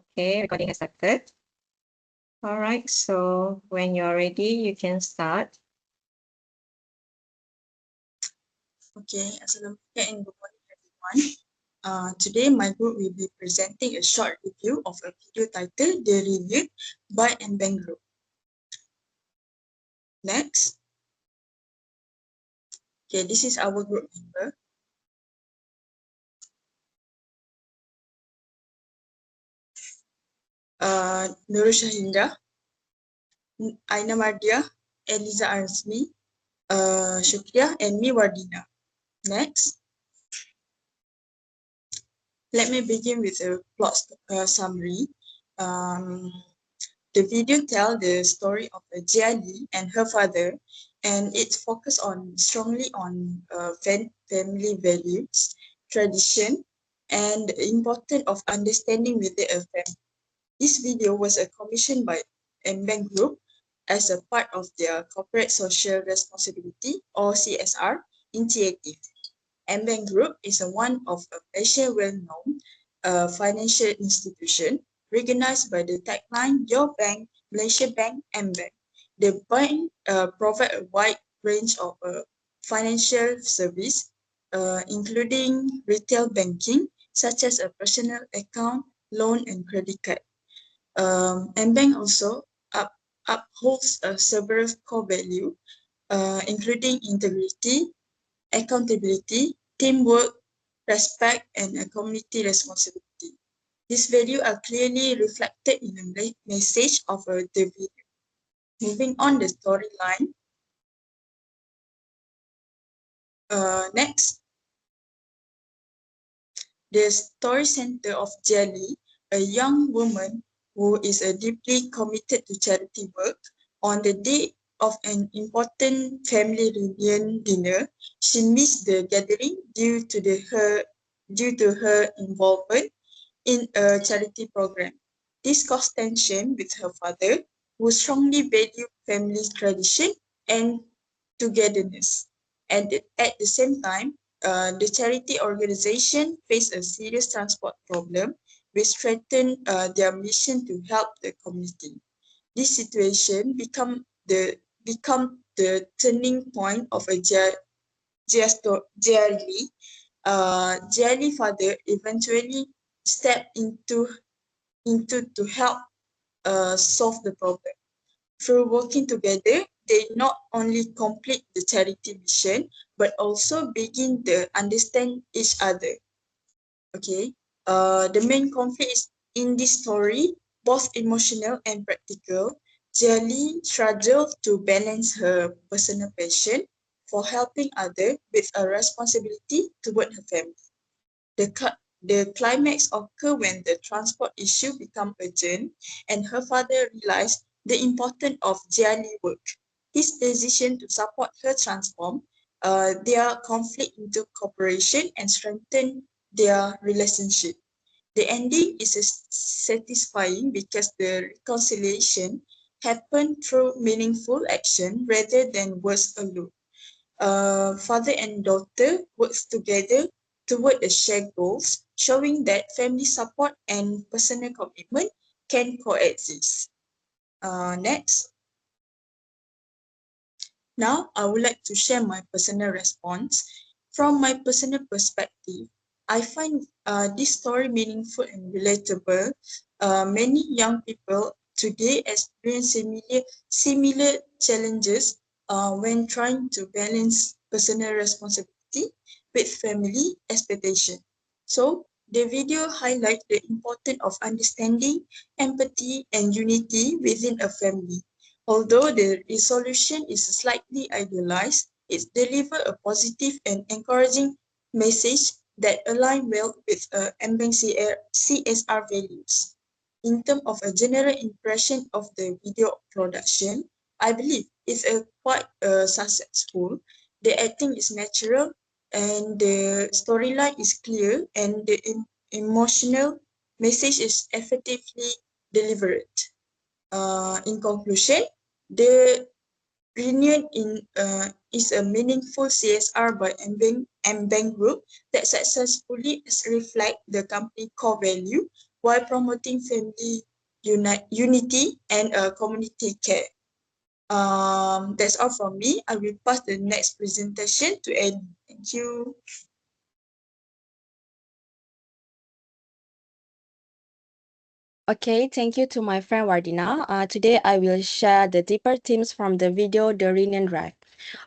Okay, recording has started. All right, so when you're ready, you can start. Okay, Assalamualaikum and good morning everyone. Today my group will be presenting a short review of a video titled The Review by Bank Group. Next. Okay, this is our group member. Nurul Shahinda, Aina Mardia, Eliza Arsmi, Shukriya and me Wardina. Next. Let me begin with a plot summary. The video tells the story of Jia Li and her father, and it focuses strongly on family values, tradition, and the importance of understanding within a family. This video was commissioned by Bank Group as a part of their corporate social responsibility or CSR initiative. Bank Group is one of Asia's well-known financial institution recognized by the tagline "Your Bank, Malaysia Bank, Bank." The bank provide a wide range of financial service, including retail banking, such as a personal account, loan, and credit card. Bank also upholds several core values, including integrity, accountability, teamwork, respect, and a community responsibility. These values are clearly reflected in the message of the video. Moving on the storyline. Next, the story center of Jelly, a young woman who is deeply committed to charity work. On the day of an important family reunion dinner, she missed the gathering due to her involvement in a charity program. This caused tension with her father, who strongly valued family tradition and togetherness. And at the same time, the charity organization faced a serious transport problem, which threatened their mission to help the community. This situation become the turning point of a Jia Li father eventually stepped into to help solve the problem. Through working together, they not only complete the charity mission, but also begin to understand each other. Okay. The main conflict is in this story, both emotional and practical. Jia Li struggled to balance her personal passion for helping others with a responsibility toward her family. The climax occurs when the transport issue becomes urgent and her father realized the importance of Jia Li's work. His decision to support her transformed their conflict into cooperation and strengthened their relationship. The ending is satisfying because the reconciliation happened through meaningful action rather than words alone. Father and daughter works together toward the shared goals, showing that family support and personal commitment can coexist. Next. Now, I would like to share my personal response. From my personal perspective, I find this story meaningful and relatable. Many young people today experience similar challenges when trying to balance personal responsibility with family expectation. So, the video highlights the importance of understanding, empathy, and unity within a family. Although the resolution is slightly idealized, it delivers a positive and encouraging message that aligns well with CSR values. In terms of a general impression of the video production, I believe it's quite successful. The acting is natural and the storyline is clear and the emotional message is effectively delivered. In conclusion, the reunion is a meaningful CSR by Bank Group that successfully reflects the company core value while promoting family unity and community care. That's all from me. I will pass the next presentation to Ellie. Thank you. Okay, thank you to my friend Wardina. Today I will share the deeper themes from the video The Reunion Drive.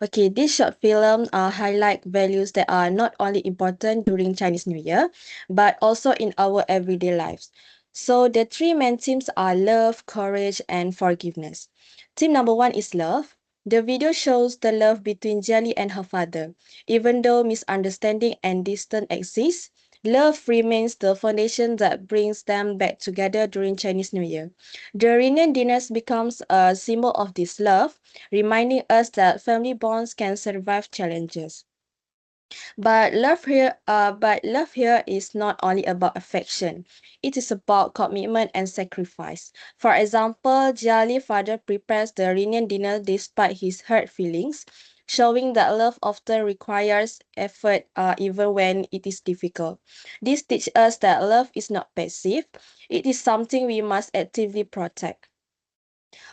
Okay, this short film highlight values that are not only important during Chinese New Year, but also in our everyday lives. So the three main themes are love, courage, and forgiveness. Theme number one is love. The video shows the love between Jelly and her father. Even though misunderstanding and distance exist, love remains the foundation that brings them back together during Chinese New Year. The reunion dinners becomes a symbol of this love, reminding us that family bonds can survive challenges. But love here is not only about affection. It is about commitment and sacrifice. For example, Jali's father prepares the reunion dinner despite his hurt feelings, showing that love often requires effort even when it is difficult. This teaches us that love is not passive. It is something we must actively protect.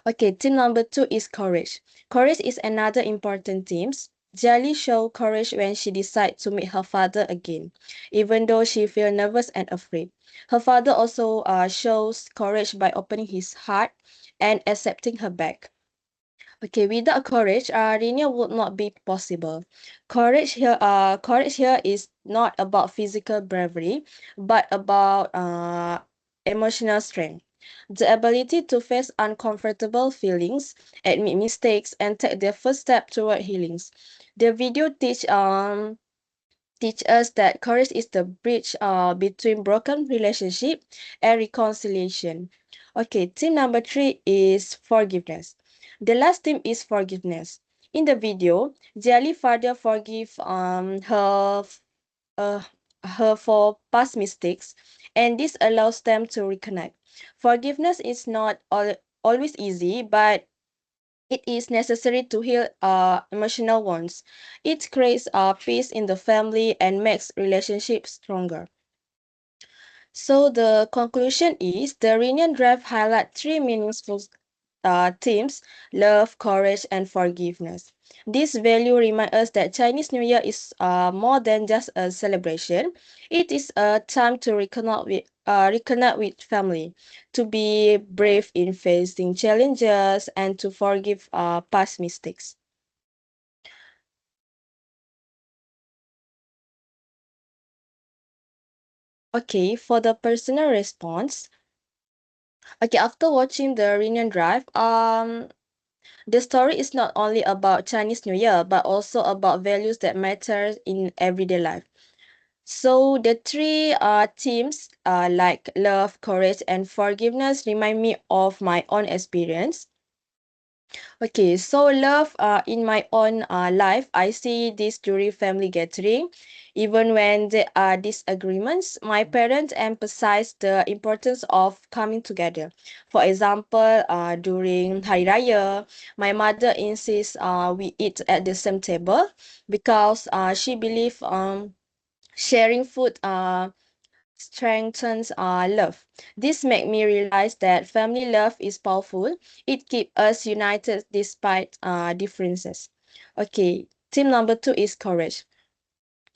Okay, theme number two is courage. Courage is another important theme. Jelly show courage when she decides to meet her father again, even though she feels nervous and afraid. Her father also shows courage by opening his heart and accepting her back. Okay, without courage, reunion would not be possible. Courage here is not about physical bravery, but about emotional strength. The ability to face uncomfortable feelings, admit mistakes, and take the first step toward healings. The video teach us that courage is the bridge between broken relationship and reconciliation. Okay, theme number three is forgiveness. The last theme is forgiveness. In the video, Jelly father forgive uh, her for past mistakes, and this allows them to reconnect. Forgiveness is not always easy, but it is necessary to heal emotional wounds. It creates peace in the family and makes relationships stronger. So the conclusion is the reunion drive highlight three meaningful themes: love, courage, and forgiveness. This value remind us that Chinese New Year is more than just a celebration. It is a time to reconnect with family, to be brave in facing challenges, and to forgive past mistakes. Okay, for the personal response. Okay, after watching the reunion drive, the story is not only about Chinese New Year, but also about values that matter in everyday life. So the three themes like love, courage, and forgiveness remind me of my own experience. Okay, so love in my own life, I see this during family gathering. Even when there are disagreements, my parents emphasize the importance of coming together. For example, during Hari Raya, my mother insists we eat at the same table because she believes sharing food strengthens our love. This made me realize that family love is powerful. It keeps us united despite differences. Okay, team number two is courage.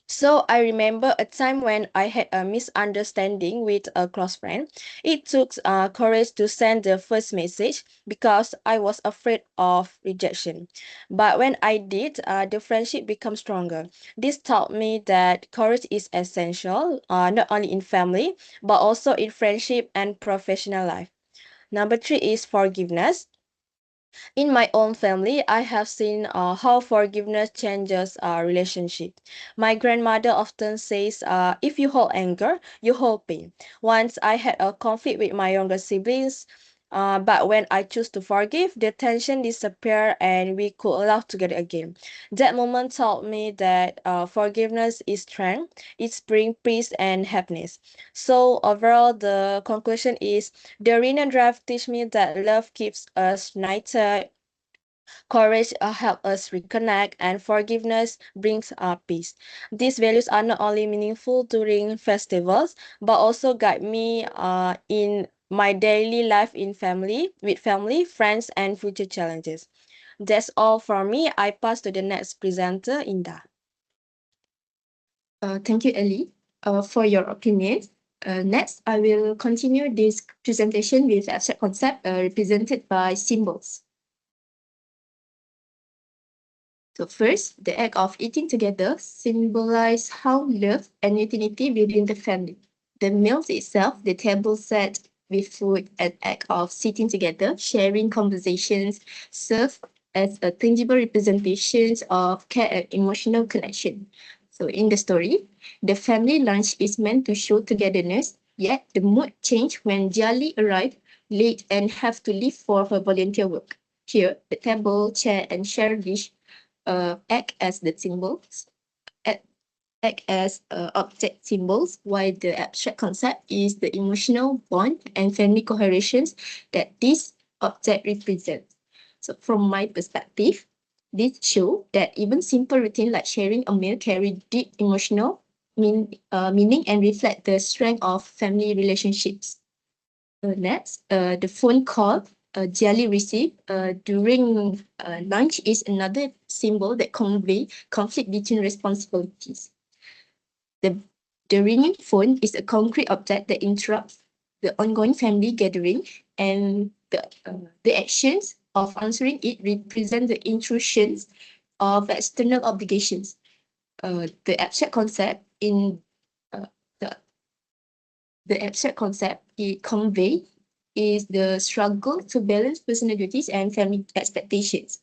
So I remember a time when I had a misunderstanding with a close friend. It took courage to send the first message because I was afraid of rejection. But when I did, the friendship became stronger. This taught me that courage is essential, not only in family, but also in friendship and professional life. Number three is forgiveness. In my own family, I have seen how forgiveness changes our relationship. My grandmother often says, if you hold anger, you hold pain. Once I had a conflict with my younger siblings, but when I choose to forgive, the tension disappeared and we could laugh together again. That moment taught me that forgiveness is strength. It brings peace and happiness. So overall, the conclusion is the Reunion Drive teach me that love keeps us united Courage helps us reconnect, and forgiveness brings peace. These values are not only meaningful during festivals, but also guide me in my daily life in family, with family, friends, and future challenges. That's all from me. I pass to the next presenter, Indah. Thank you, Ellie, for your opinions. Next, I will continue this presentation with abstract concept represented by symbols. So first, the act of eating together symbolizes how love and unity within the family. The meals itself, the table set with food, an act of sitting together, sharing conversations, serve as a tangible representation of care and emotional connection. So in the story, the family lunch is meant to show togetherness, yet the mood changes when Jali arrived late and have to leave for her volunteer work. Here, the table, chair, and shared dish act as the symbols, act, act as object symbols, while the abstract concept is the emotional bond and family cohesions that this object represents. So from my perspective, this show that even simple routine like sharing a meal carry deep emotional meaning and reflect the strength of family relationships. Next, the phone call Jelly received during lunch is another symbol that convey conflict between responsibilities. The, the ringing phone is a concrete object that interrupts the ongoing family gathering, and the actions of answering it represent the intrusions of external obligations. The abstract concept in uh, the the abstract concept it conveys is the struggle to balance personal duties and family expectations.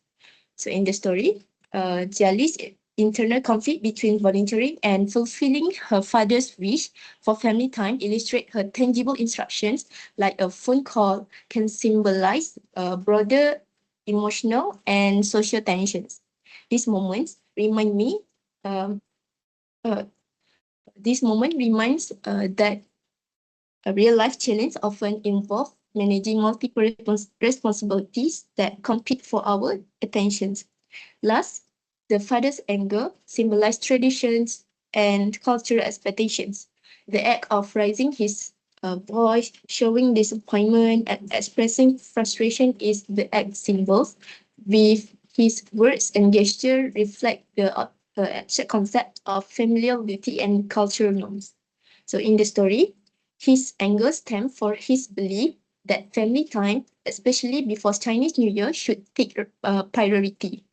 So in the story, Jali's internal conflict between volunteering and fulfilling her father's wish for family time illustrate her tangible instructions like a phone call can symbolize broader emotional and social tensions. These moments remind me, um, uh, this moment reminds that a real life challenge often involves managing multiple responsibilities that compete for our attentions. Last, the father's anger symbolizes traditions and cultural expectations. The act of raising his voice, showing disappointment, and expressing frustration is the act symbols. With his words and gesture reflect the abstract concept of familial duty and cultural norms. So in the story, his anger stems for his belief that family time, especially before Chinese New Year, should take priority.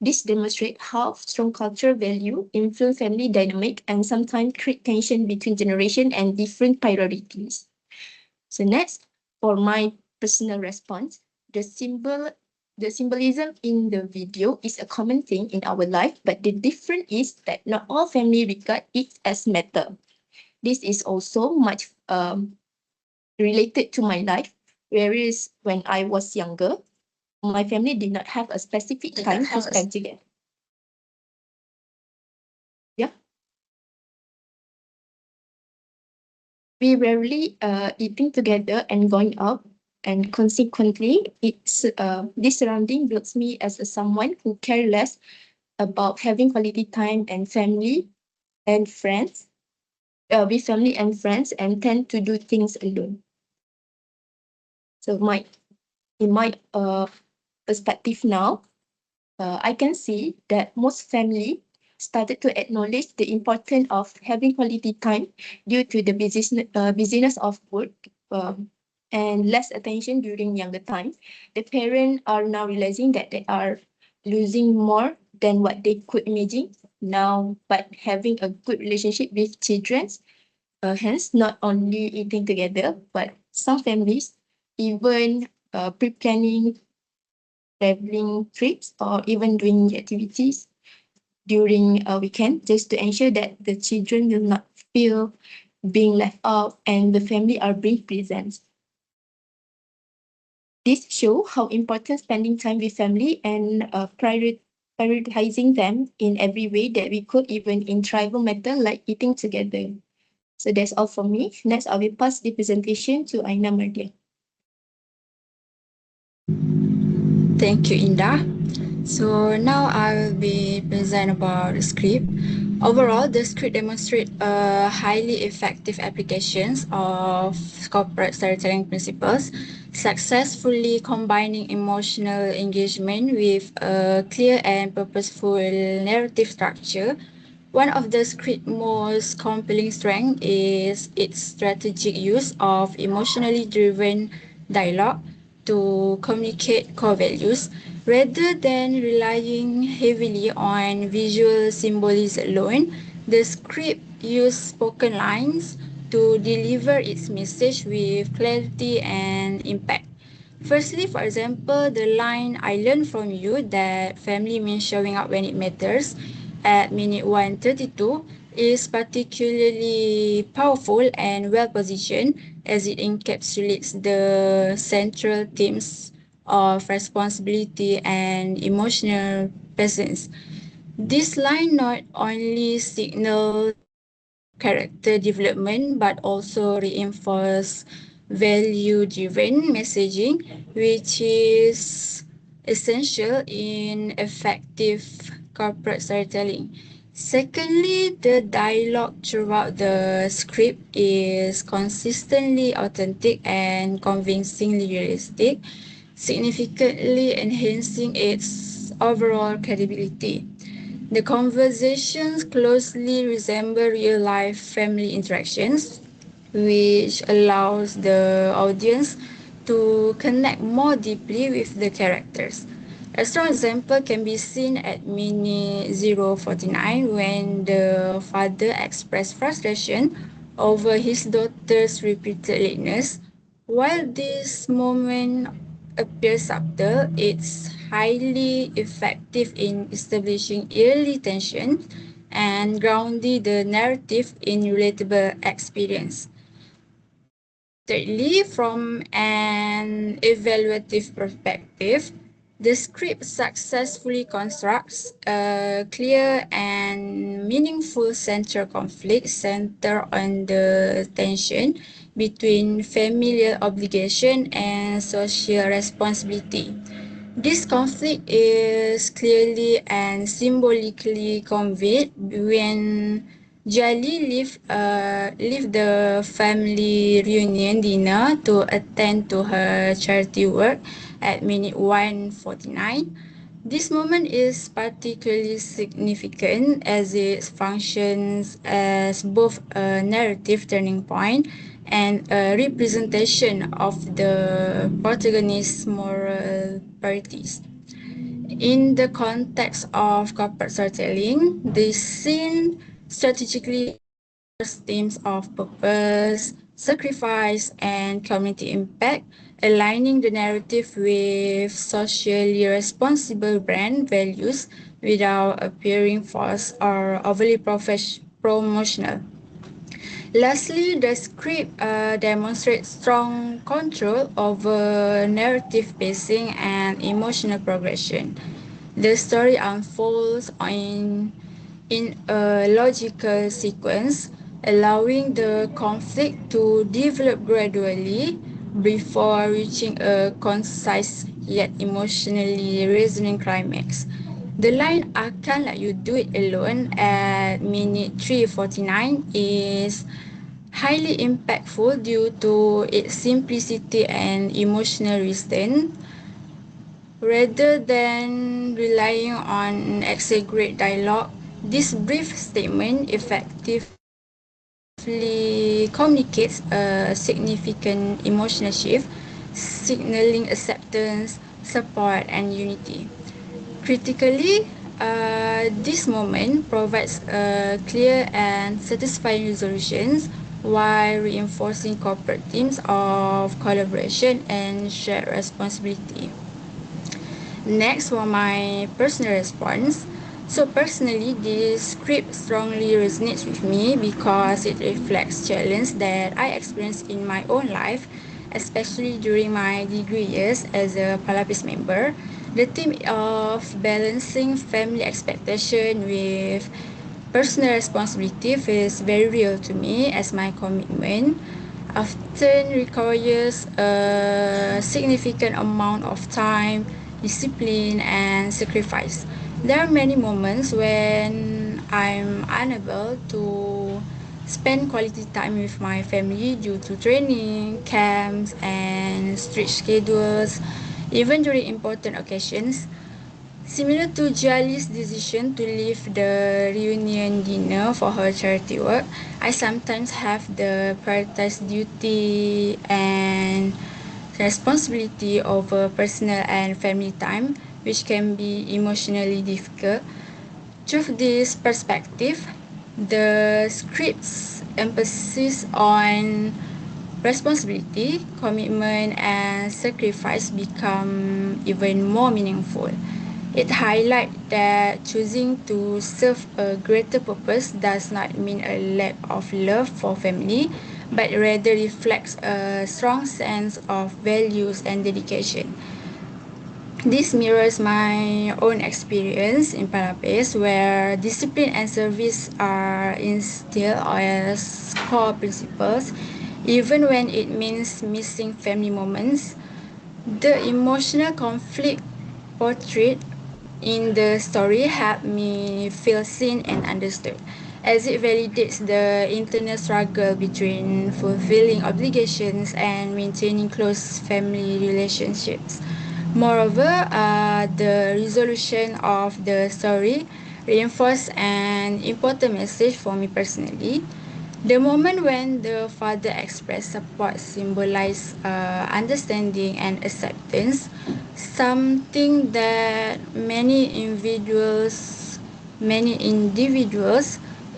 This demonstrates how strong cultural value influence family dynamic and sometimes create tension between generation and different priorities. So next, for my personal response, the symbol the symbolism in the video is a common thing in our life, but the difference is that not all family regard it as matter. This is also much related to my life, whereas when I was younger, my family did not have a specific time to spend together. Yeah. We rarely eating together and going out, and consequently, this surrounding builds me as someone who care less about having quality time and family and friends, with family and friends, and tend to do things alone. So in my perspective now, I can see that most family started to acknowledge the importance of having quality time due to the busyness of work and less attention during younger time. The parents are now realizing that they are losing more than what they could imagine now, but having a good relationship with children, hence not only eating together, but some families even pre-planning traveling trips or even doing activities during a weekend just to ensure that the children will not feel being left out and the family are being present. This show how important spending time with family and prioritizing them in every way that we could, even in tribal matter like eating together. So that's all for me. Next, I will pass the presentation to Aina Mardia. Thank you, Indah. So now I will be present about the script. Overall, the script demonstrates a highly effective applications of corporate storytelling principles, successfully combining emotional engagement with a clear and purposeful narrative structure. One of the script's most compelling strengths is its strategic use of emotionally driven dialogue to communicate core values rather than relying heavily on visual symbolism alone. The script used spoken lines to deliver its message with clarity and impact. Firstly, for example, the line I learned from you that family means showing up when it matters at minute 132 is particularly powerful and well positioned as it encapsulates the central themes of responsibility and emotional presence. This line not only signals character development but also reinforce value driven messaging, which is essential in effective corporate storytelling. Secondly, the dialogue throughout the script is consistently authentic and convincingly realistic, significantly enhancing its overall credibility. The conversations closely resemble real life family interactions, which allows the audience to connect more deeply with the characters. A strong example can be seen at minute 049 when the father expressed frustration over his daughter's repeated lateness. While this moment appears subtle, it's highly effective in establishing early tension and grounding the narrative in relatable experience. Thirdly, from an evaluative perspective, the script successfully constructs a clear and meaningful central conflict centered on the tension between familial obligation and social responsibility. This conflict is clearly and symbolically conveyed when Jali leave the family reunion dinner to attend to her charity work at minute 149. This moment is particularly significant as it functions as both a narrative turning point and a representation of the protagonist's moral priorities. In the context of corporate storytelling, the scene strategically explores themes of purpose, sacrifice, and community impact, aligning the narrative with socially responsible brand values without appearing forced or overly promotional. Lastly, the script demonstrates strong control over narrative pacing and emotional progression. The story unfolds in a logical sequence, allowing the conflict to develop gradually before reaching a concise yet emotionally resonant climax. The line "I can't let you do it alone" at minute 349 is highly impactful due to its simplicity and emotional restraint. Rather than relying on exaggerate dialogue, this brief statement effectively communicates a significant emotional shift, signaling acceptance, support, and unity. Critically, this moment provides a clear and satisfying resolutions while reinforcing corporate themes of collaboration and shared responsibility. Next, for my personal response. So personally, this script strongly resonates with me because it reflects challenges that I experienced in my own life, especially during my degree years as a Palapis member. The theme of balancing family expectation with personal responsibility is very real to me as my commitment often requires a significant amount of time, discipline, and sacrifice. There are many moments when I'm unable to spend quality time with my family due to training, camps, and strict schedules. Even during important occasions, similar to Jali's decision to leave the reunion dinner for her charity work, I sometimes have the prioritized duty and responsibility over personal and family time, which can be emotionally difficult. Through this perspective, the script's emphasis on responsibility, commitment, and sacrifice become even more meaningful. It highlights that choosing to serve a greater purpose does not mean a lack of love for family, but rather reflects a strong sense of values and dedication. This mirrors my own experience in Parapes, where discipline and service are instilled as core principles, even when it means missing family moments. The emotional conflict portrayed in the story helped me feel seen and understood, as it validates the internal struggle between fulfilling obligations and maintaining close family relationships. Moreover, the resolution of the story reinforced an important message for me personally. The moment when the father expressed support symbolized understanding and acceptance, something that many individuals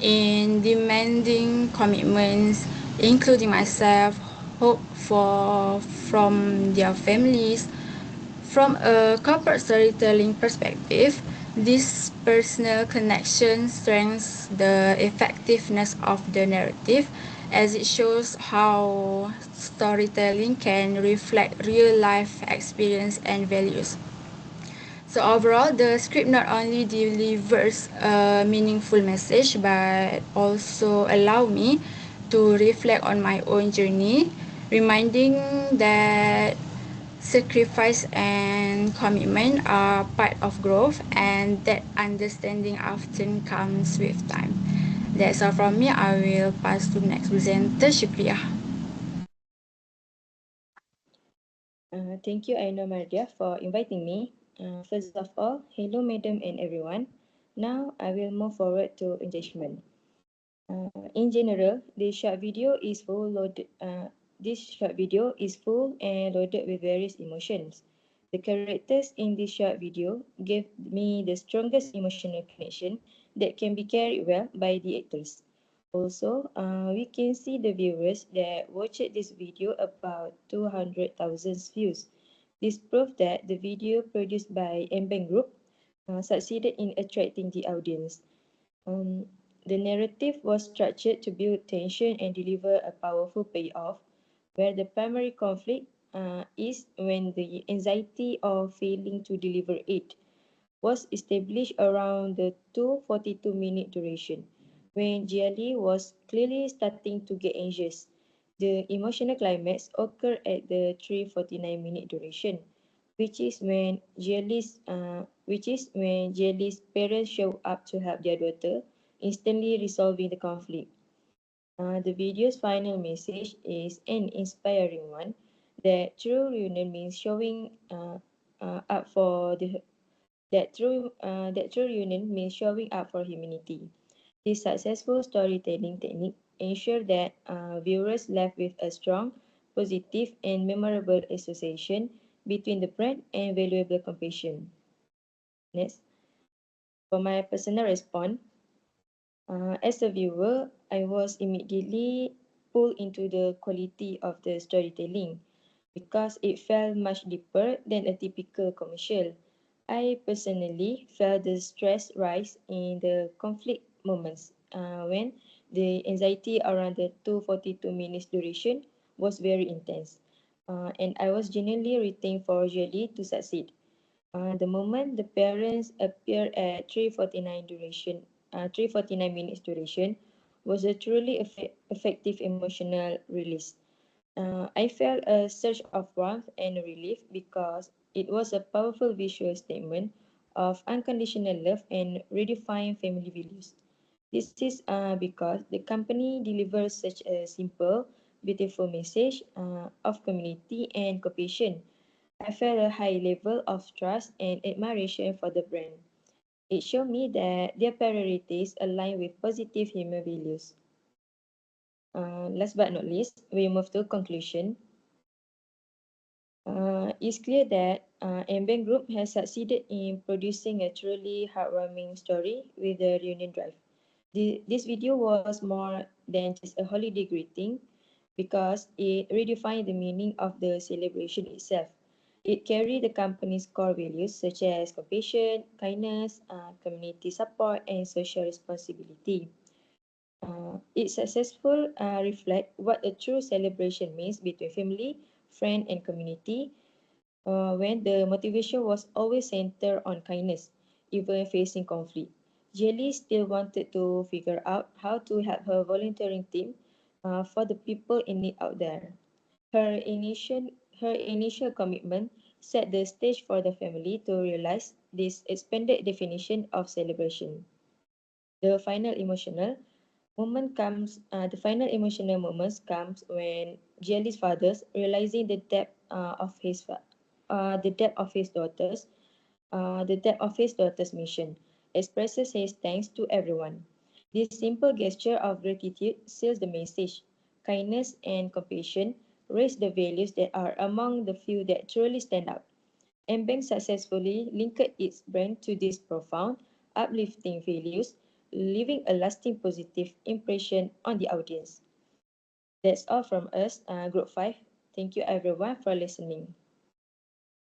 in demanding commitments, including myself, hope for from their families. From a corporate storytelling perspective, this personal connection strengthens the effectiveness of the narrative, as it shows how storytelling can reflect real life experience and values. So overall, the script not only delivers a meaningful message but also allow me to reflect on my own journey, reminding that sacrifice and commitment are part of growth, and that understanding often comes with time. That's all from me. I will pass to next presenter, Shukriya. Thank you, Aina Mardia, for inviting me. First of all, hello, madam and everyone. Now, I will move forward to engagement. In general, this short video is full and loaded with various emotions. The characters in this short video gave me the strongest emotional connection that can be carried well by the actors. Also, we can see the viewers that watched this video about 200,000 views. This proves that the video produced by Mbank Group succeeded in attracting the audience. Um, the narrative was structured to build tension and deliver a powerful payoff, where the primary conflict is when the anxiety of failing to deliver it was established around the 2:42-minute duration, when Gialli was clearly starting to get anxious. The emotional climax occurred at the 3:49-minute duration, which is when Gialli's parents show up to help their daughter, instantly resolving the conflict. The video's final message is an inspiring one that true reunion means showing up for the that true reunion means showing up for humanity. This successful storytelling technique ensures that viewers left with a strong, positive, and memorable association between the brand and valuable compassion. Next, for my personal response, as a viewer, I was immediately pulled into the quality of the storytelling because it felt much deeper than a typical commercial. I personally felt the stress rise in the conflict moments when the anxiety around the 2:42 minutes duration was very intense. And I was genuinely rooting for Jelly to succeed. The moment the parents appeared at 3:49 minutes duration was a truly effective emotional release. I felt a surge of warmth and relief because It was a powerful visual statement of unconditional love and redefined family values. This is because the company delivers such a simple, beautiful message of community and compassion. I felt a high level of trust and admiration for the brand. It showed me that their priorities align with positive human values. Last but not least, we move to conclusion. It's clear that Ambient Group has succeeded in producing a truly heartwarming story with the reunion drive. This video was more than just a holiday greeting because it redefined the meaning of the celebration itself. It carried the company's core values such as compassion, kindness, community support, and social responsibility. Its successful reflect what a true celebration means between family, friend, and community when the motivation was always centered on kindness, even facing conflict. Jelly still wanted to figure out how to help her volunteering team for the people in need out there. Her initial, her initial commitment set the stage for the family to realize this expanded definition of celebration. The final emotional the final emotional moments comes when Jelly's father, realizing the depth of his daughter's mission, expresses his thanks to everyone. This simple gesture of gratitude seals the message. Kindness and compassion raise the values that are among the few that truly stand out. Mbank successfully linked its brand to these profound, uplifting values, leaving a lasting positive impression on the audience. That's all from us, Group 5. Thank you everyone for listening.